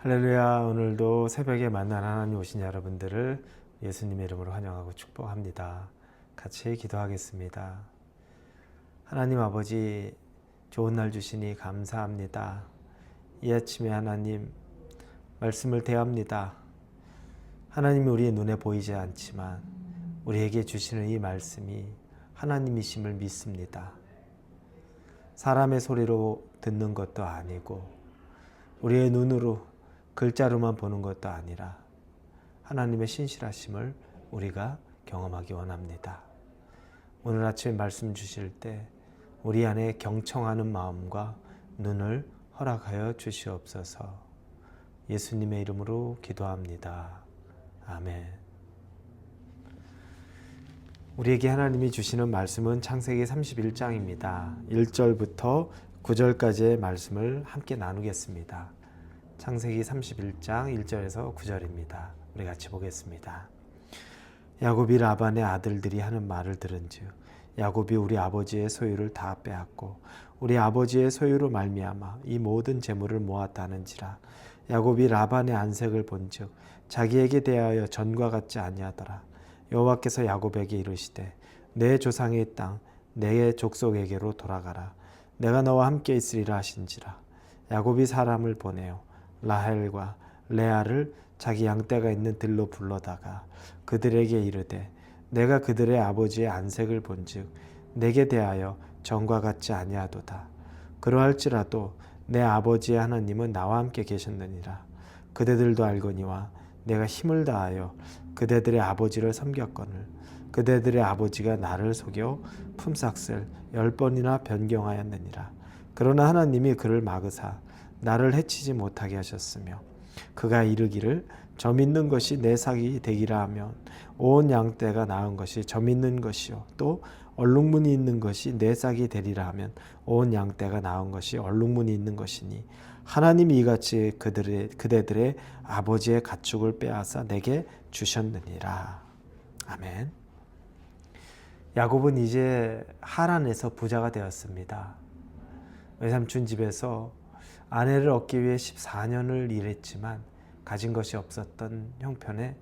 할렐루야. 오늘도 새벽에 만난 하나님 오신 여러분들을 예수님의 이름으로 환영하고 축복합니다. 같이 기도하겠습니다. 하나님 아버지, 좋은 날 주시니 감사합니다. 이 아침에 하나님 말씀을 대합니다. 하나님이 우리의 눈에 보이지 않지만 우리에게 주시는 이 말씀이 하나님이심을 믿습니다. 사람의 소리로 듣는 것도 아니고 우리의 눈으로 글자로만 보는 것도 아니라 하나님의 신실하심을 우리가 경험하기 원합니다. 오늘 아침에 말씀 주실 때 우리 안에 경청하는 마음과 눈을 허락하여 주시옵소서. 예수님의 이름으로 기도합니다. 아멘. 우리에게 하나님이 주시는 말씀은 창세기 31장입니다. 1절부터 9절까지의 말씀을 함께 나누겠습니다. 창세기 31장 1절에서 9절입니다. 우리 같이 보겠습니다. 야곱이 라반의 아들들이 하는 말을 들은즉 야곱이 우리 아버지의 소유를 다 빼앗고 우리 아버지의 소유로 말미암아 이 모든 재물을 모았다 하는지라. 야곱이 라반의 안색을 본즉 자기에게 대하여 전과 같지 아니하더라. 여호와께서 야곱에게 이르시되 내 조상의 땅 내 족속에게로 돌아가라. 내가 너와 함께 있으리라 하신지라. 야곱이 사람을 보내어 라헬과 레아를 자기 양떼가 있는 들로 불러다가 그들에게 이르되 내가 그들의 아버지의 안색을 본즉 내게 대하여 전과 같지 아니하도다. 그러할지라도 내 아버지의 하나님은 나와 함께 계셨느니라. 그대들도 알거니와 내가 힘을 다하여 그대들의 아버지를 섬겼거늘 그대들의 아버지가 나를 속여 품삯을 10번이나 변경하였느니라. 그러나 하나님이 그를 막으사 나를 해치지 못하게 하셨으며 그가 이르기를 점 있는 것이 내 삭이 되기라 하면 온 양떼가 나은 것이 점 있는 것이요 또 얼룩무늬 있는 것이 내 삭이 되리라 하면 온 양떼가 나은 것이 얼룩무늬 있는 것이니 하나님이 이같이 그대들의 아버지의 가축을 빼앗아 내게 주셨느니라. 아멘. 야곱은 이제 하란에서 부자가 되었습니다. 외삼촌 집에서 아내를 얻기 위해 14년을 일했지만 가진 것이 없었던 형편에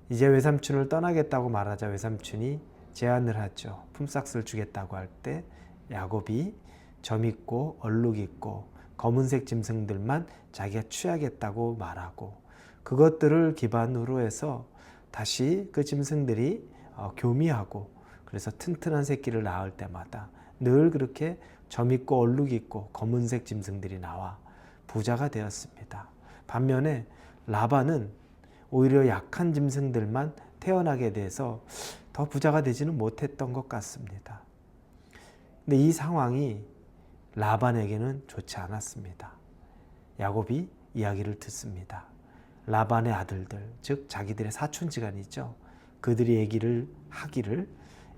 이제 외삼촌을 떠나겠다고 말하자 외삼촌이 제안을 하죠. 품삯을 주겠다고 할 때 야곱이 점 있고 얼룩 있고 검은색 짐승들만 자기가 취하겠다고 말하고 그것들을 기반으로 해서 다시 그 짐승들이 교미하고 그래서 튼튼한 새끼를 낳을 때마다 늘 그렇게 점 있고 얼룩 있고 검은색 짐승들이 나와 부자가 되었습니다. 반면에 라반은 오히려 약한 짐승들만 태어나게 돼서 더 부자가 되지는 못했던 것 같습니다. 근데 이 상황이 라반에게는 좋지 않았습니다. 야곱이 이야기를 듣습니다. 라반의 아들들, 즉 자기들의 사촌지간이죠. 그들이 얘기를 하기를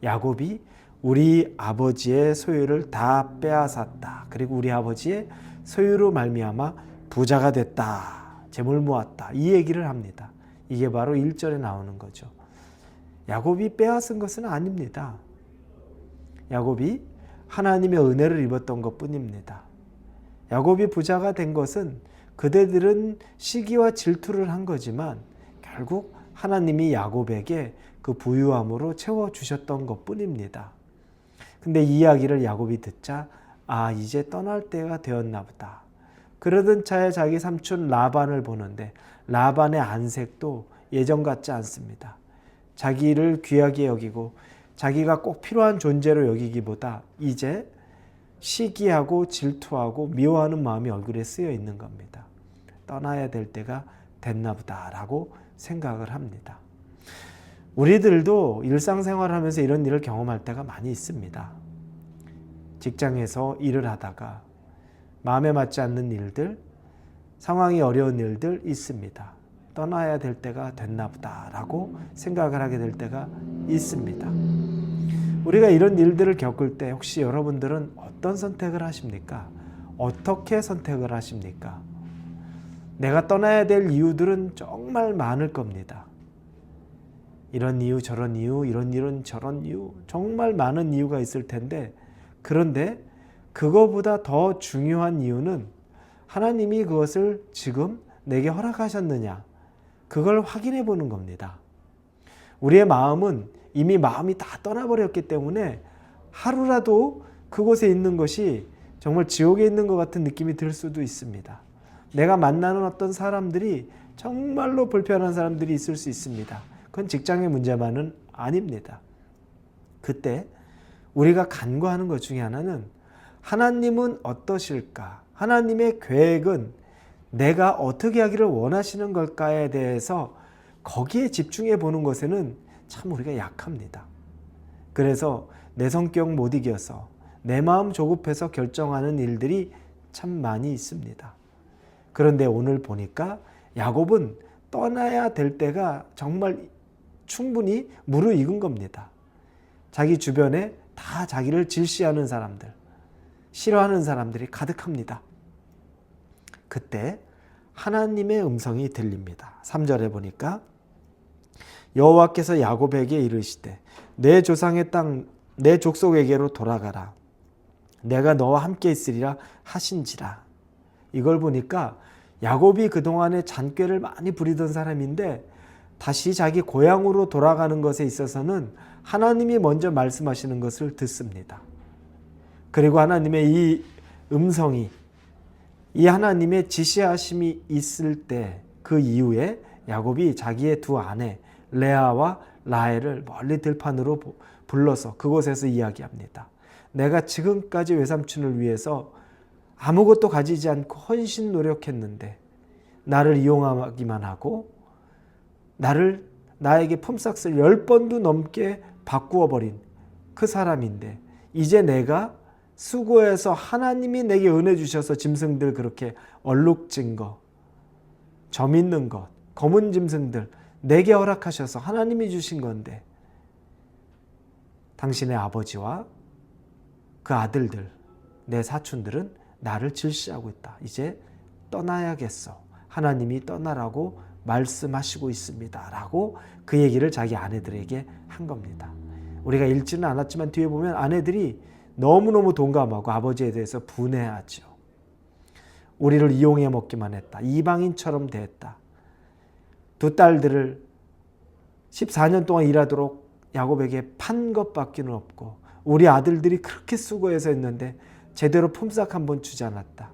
야곱이 우리 아버지의 소유를 다 빼앗았다. 그리고 우리 아버지의 소유로 말미암아 부자가 됐다. 재물 모았다. 이 얘기를 합니다. 이게 바로 1절에 나오는 거죠. 야곱이 빼앗은 것은 아닙니다. 야곱이 하나님의 은혜를 입었던 것뿐입니다. 야곱이 부자가 된 것은 그대들은 시기와 질투를 한 거지만 결국 하나님이 야곱에게 그 부유함으로 채워주셨던 것뿐입니다. 근데 이 이야기를 야곱이 듣자 이제 떠날 때가 되었나 보다. 그러던 차에 자기 삼촌 라반을 보는데 라반의 안색도 예전 같지 않습니다. 자기를 귀하게 여기고 자기가 꼭 필요한 존재로 여기기보다 이제 시기하고 질투하고 미워하는 마음이 얼굴에 쓰여 있는 겁니다. 떠나야 될 때가 됐나 보다라고 생각을 합니다. 우리들도 일상생활을 하면서 이런 일을 경험할 때가 많이 있습니다. 직장에서 일을 하다가 마음에 맞지 않는 일들, 상황이 어려운 일들 있습니다. 떠나야 될 때가 됐나 보다라고 생각을 하게 될 때가 있습니다. 우리가 이런 일들을 겪을 때 혹시 여러분들은 어떤 선택을 하십니까? 어떻게 선택을 하십니까? 내가 떠나야 될 이유들은 정말 많을 겁니다. 이런 이유 저런 이유 이런 일은 저런 이유 정말 많은 이유가 있을 텐데 그런데 그거보다 더 중요한 이유는 하나님이 그것을 지금 내게 허락하셨느냐? 그걸 확인해 보는 겁니다. 우리의 마음은 이미 마음이 다 떠나버렸기 때문에 하루라도 그곳에 있는 것이 정말 지옥에 있는 것 같은 느낌이 들 수도 있습니다. 내가 만나는 어떤 사람들이 정말로 불편한 사람들이 있을 수 있습니다. 그건 직장의 문제만은 아닙니다. 그때 우리가 간구하는 것 중에 하나는 하나님은 어떠실까? 하나님의 계획은 내가 어떻게 하기를 원하시는 걸까에 대해서 거기에 집중해 보는 것에는 참 우리가 약합니다. 그래서 내 성격 못 이겨서 내 마음 조급해서 결정하는 일들이 참 많이 있습니다. 그런데 오늘 보니까 야곱은 떠나야 될 때가 정말 충분히 무르익은 겁니다. 자기 주변에 다 자기를 질시하는 사람들, 싫어하는 사람들이 가득합니다. 그때 하나님의 음성이 들립니다. 3절에 보니까 여호와께서 야곱에게 이르시되 내 조상의 땅 내 족속에게로 돌아가라. 내가 너와 함께 있으리라 하신지라. 이걸 보니까 야곱이 그동안에 잔꾀를 많이 부리던 사람인데 다시 자기 고향으로 돌아가는 것에 있어서는 하나님이 먼저 말씀하시는 것을 듣습니다. 그리고 하나님의 이 음성이, 이 하나님의 지시하심이 있을 때 그 이후에 야곱이 자기의 두 아내 레아와 라헬을 멀리 들판으로 불러서 그곳에서 이야기합니다. 내가 지금까지 외삼촌을 위해서 아무것도 가지지 않고 헌신 노력했는데 나를 이용하기만 하고 나에게 품삯을 10번도 넘게 바꾸어 버린 그 사람인데 이제 내가 수고해서 하나님이 내게 은혜 주셔서 짐승들 그렇게 얼룩진 거, 점 있는 것, 검은 짐승들 내게 허락하셔서 하나님이 주신 건데 당신의 아버지와 그 아들들, 내 사촌들은 나를 질시하고 있다. 이제 떠나야겠어. 하나님이 떠나라고 말씀하시고 있습니다. 라고 그 얘기를 자기 아내들에게 한 겁니다. 우리가 읽지는 않았지만 뒤에 보면 아내들이 너무너무 동감하고 아버지에 대해서 분해하죠. 우리를 이용해 먹기만 했다. 이방인처럼 대했다. 두 딸들을 14년 동안 일하도록 야곱에게 판 것밖에 없고 우리 아들들이 그렇게 수고해서 했는데 제대로 품삯 한 번 주지 않았다.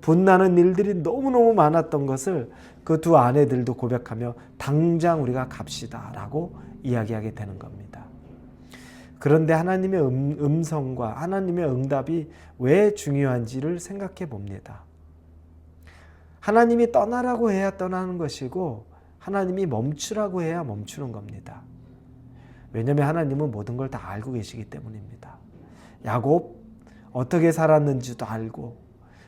분나는 일들이 너무너무 많았던 것을 그 두 아내들도 고백하며 당장 우리가 갑시다 라고 이야기하게 되는 겁니다. 그런데 하나님의 음성과 하나님의 응답이 왜 중요한지를 생각해 봅니다. 하나님이 떠나라고 해야 떠나는 것이고 하나님이 멈추라고 해야 멈추는 겁니다. 왜냐하면 하나님은 모든 걸 다 알고 계시기 때문입니다. 야곱 어떻게 살았는지도 알고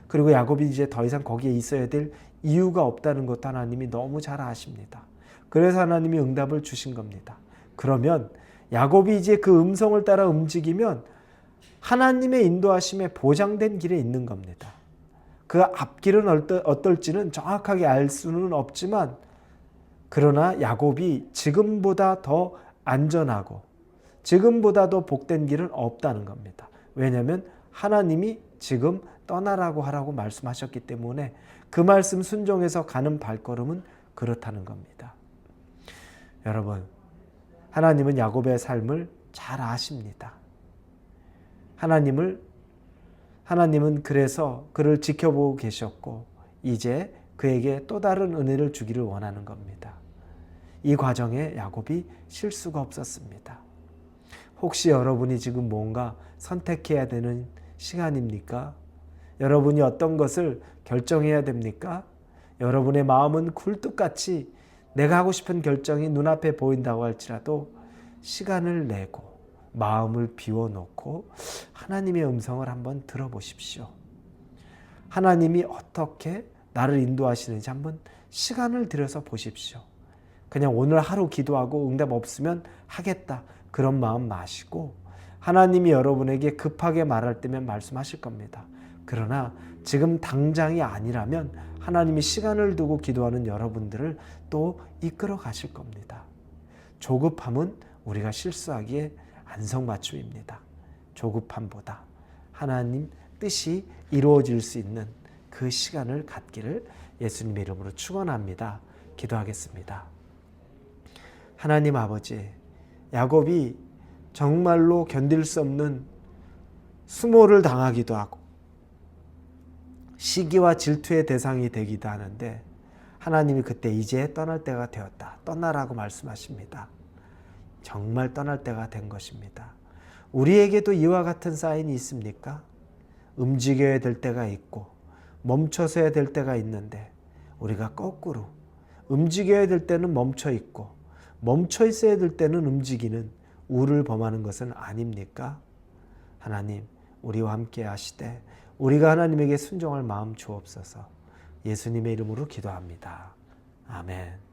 그리고 야곱이 이제 더 이상 거기에 있어야 될 이유가 없다는 것도 하나님이 너무 잘 아십니다. 그래서 하나님이 응답을 주신 겁니다. 그러면 야곱이 이제 그 음성을 따라 움직이면 하나님의 인도하심에 보장된 길에 있는 겁니다. 그 앞길은 어떨지는 정확하게 알 수는 없지만 그러나 야곱이 지금보다 더 안전하고 지금보다 더 복된 길은 없다는 겁니다. 왜냐하면 하나님이 지금 떠나라고 하라고 말씀하셨기 때문에 그 말씀 순종해서 가는 발걸음은 그렇다는 겁니다. 여러분, 하나님은 야곱의 삶을 잘 아십니다. 하나님은 그래서 그를 지켜보고 계셨고 이제 그에게 또 다른 은혜를 주기를 원하는 겁니다. 이 과정에 야곱이 실수가 없었습니다. 혹시 여러분이 지금 뭔가 선택해야 되는 시간입니까? 여러분이 어떤 것을 결정해야 됩니까? 여러분의 마음은 굴뚝같이 내가 하고 싶은 결정이 눈앞에 보인다고 할지라도 시간을 내고 마음을 비워놓고 하나님의 음성을 한번 들어보십시오. 하나님이 어떻게 나를 인도하시는지 한번 시간을 들여서 보십시오. 그냥 오늘 하루 기도하고 응답 없으면 하겠다 그런 마음 마시고 하나님이 여러분에게 급하게 말할 때면 말씀하실 겁니다. 그러나 지금 당장이 아니라면 하나님이 시간을 두고 기도하는 여러분들을 또 이끌어 가실 겁니다. 조급함은 우리가 실수하기에 안성맞춤입니다. 조급함보다 하나님 뜻이 이루어질 수 있는 그 시간을 갖기를 예수님의 이름으로 축원합니다. 기도하겠습니다. 하나님 아버지, 야곱이 정말로 견딜 수 없는 수모를 당하기도 하고 시기와 질투의 대상이 되기도 하는데 하나님이 그때 이제 떠날 때가 되었다. 떠나라고 말씀하십니다. 정말 떠날 때가 된 것입니다. 우리에게도 이와 같은 사인이 있습니까? 움직여야 될 때가 있고 멈춰서야 될 때가 있는데 우리가 거꾸로 움직여야 될 때는 멈춰 있고 멈춰 있어야 될 때는 움직이는 우를 범하는 것은 아닙니까? 하나님, 우리와 함께 하시되 우리가 하나님에게 순종할 마음 주옵소서. 예수님의 이름으로 기도합니다. 아멘.